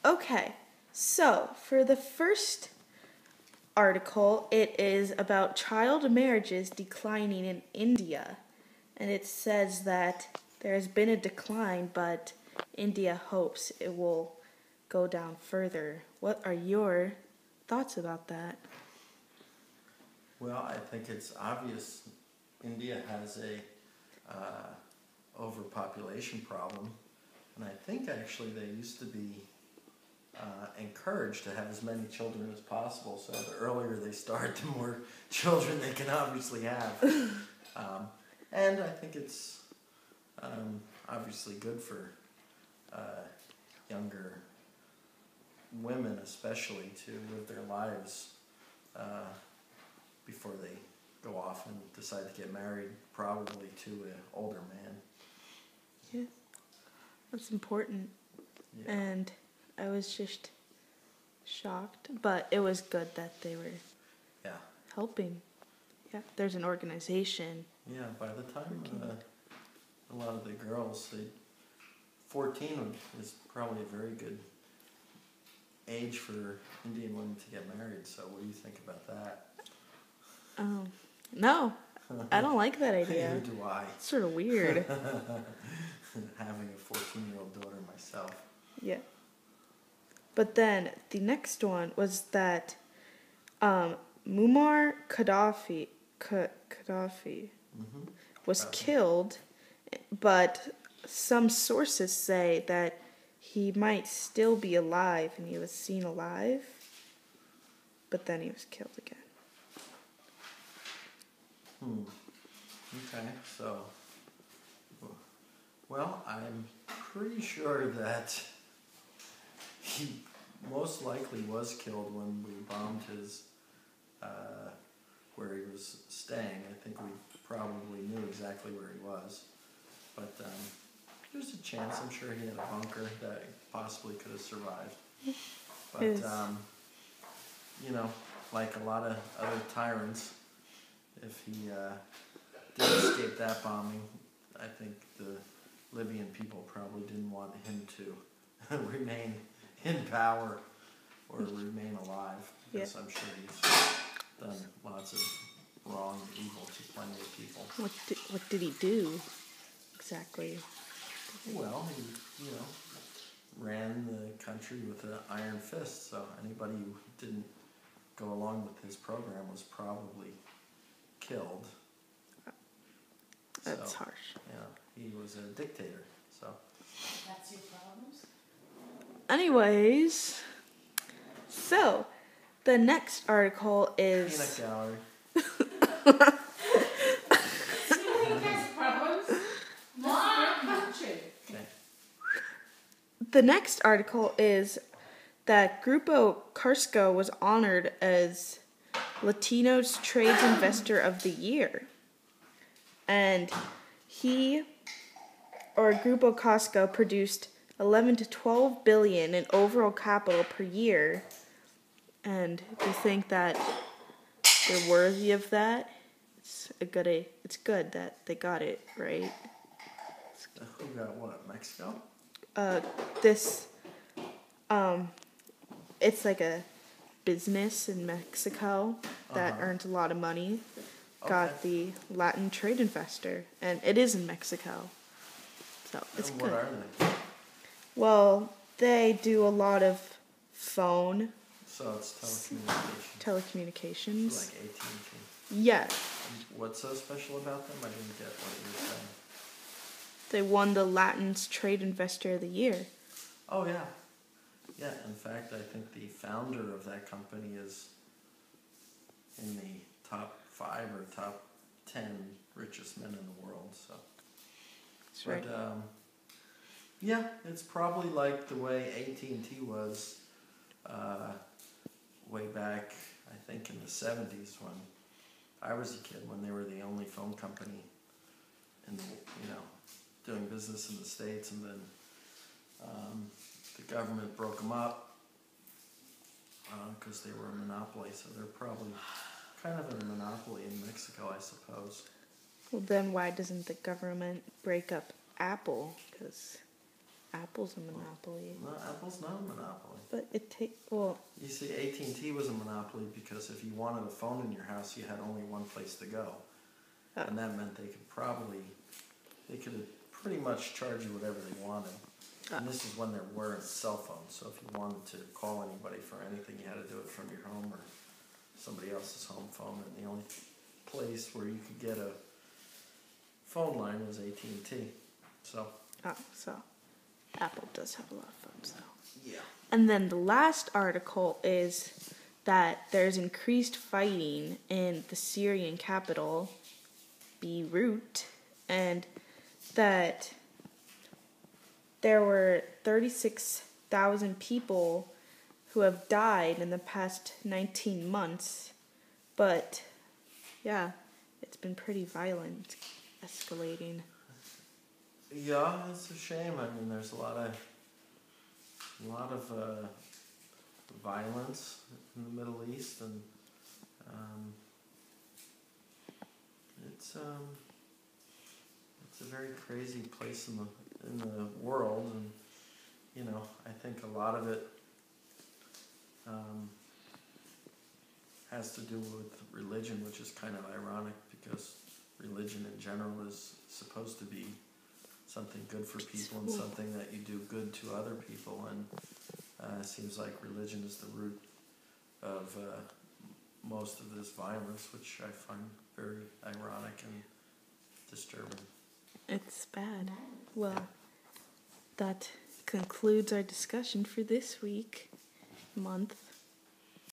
Okay, so for the first article, it is about child marriages declining in India. And it says that there has been a decline, but India hopes it will go down further. What are your thoughts about that? Well, I think it's obvious India has a overpopulation problem, and I think actually they used to be encouraged to have as many children as possible, so the earlier they start, the more children they can obviously have. And I think it's obviously good for younger women especially to live their lives before they go off and decide to get married, probably to an older man. Yeah, that's important. Yeah. And I was just shocked, but it was good that they were helping. Yeah, there's an organization. Yeah, by the time a lot of the girls, 14 is probably a very good age for Indian women to get married, so what do you think about that? No, I don't like that idea. Neither do I. It's sort of weird. Having a 14-year-old daughter myself. Yeah. But then the next one was that Muammar Gaddafi was killed, but some sources say that he might still be alive and he was seen alive, but then he was killed again. Okay, so, well, I'm pretty sure that he most likely was killed when we bombed his, where he was staying. I think we probably knew exactly where he was, but there's a chance. I'm sure he had a bunker that possibly could have survived. But, you know, like a lot of other tyrants, if he did escape that bombing, I think the Libyan people probably didn't want him to remain in power or remain alive, because I'm sure he's done lots of wrong and evil to plenty of people. What did he do exactly? Well, he, ran the country with an iron fist, so anybody who didn't go along with his program was probably killed. That's so, harsh. Yeah, he was a dictator, so. That's your problems? Anyways, so the next article is... Peanut gallery. The next article is that Grupo Carso was honored as Latino's Trades Investor of the Year. And Grupo Carso produced 11 to 12 billion in overall capital per year. And do you think that they're worthy of that? It's good that they got it, right? Who got what? Mexico? It's like a business in Mexico that earns a lot of money. Got the Latin Trade Investor, and it is in Mexico, so it's good. What are they? Well, they do a lot of phone. So it's telecommunications. Telecommunications. Like AT&T. Yeah. What's so special about them? I didn't get what you were saying. They won the Latin's Trade Investor of the Year. Oh, yeah. Yeah, in fact, I think the founder of that company is in the top 5 or top 10 richest men in the world. So, That's right. Yeah, it's probably like the way AT&T was way back, I think, in the 70s when I was a kid, when they were the only phone company in the, doing business in the States, and then the government broke them up because they were a monopoly, so they're probably kind of a monopoly in Mexico, I suppose. Well, then why doesn't the government break up Apple? Because Apple's a monopoly. No, Apple's not a monopoly. But it takes, well, You see, AT&T was a monopoly because if you wanted a phone in your house, you had only one place to go. Oh. And that meant they could pretty much charge you whatever they wanted. And this is when there weren't cell phones, so if you wanted to call anybody for anything, you had to do it from your home or somebody else's home phone. And the only place where you could get a phone line was AT&T. So Apple does have a lot of phones, though. yeah. And then the last article is that there's increased fighting in the Syrian capital, Beirut, and that there were 36,000 people who have died in the past 19 months. But, yeah, it's been pretty violent, escalating. Yeah, it's a shame. I mean, there's a lot of violence in the Middle East, and it's a very crazy place in the world, and I think a lot of it has to do with religion, which is kind of ironic because religion in general is supposed to be something good for people and something that you do good to other people, and it seems like religion is the root of most of this violence, which I find very ironic and disturbing. It's bad. Well, that concludes our discussion for this month.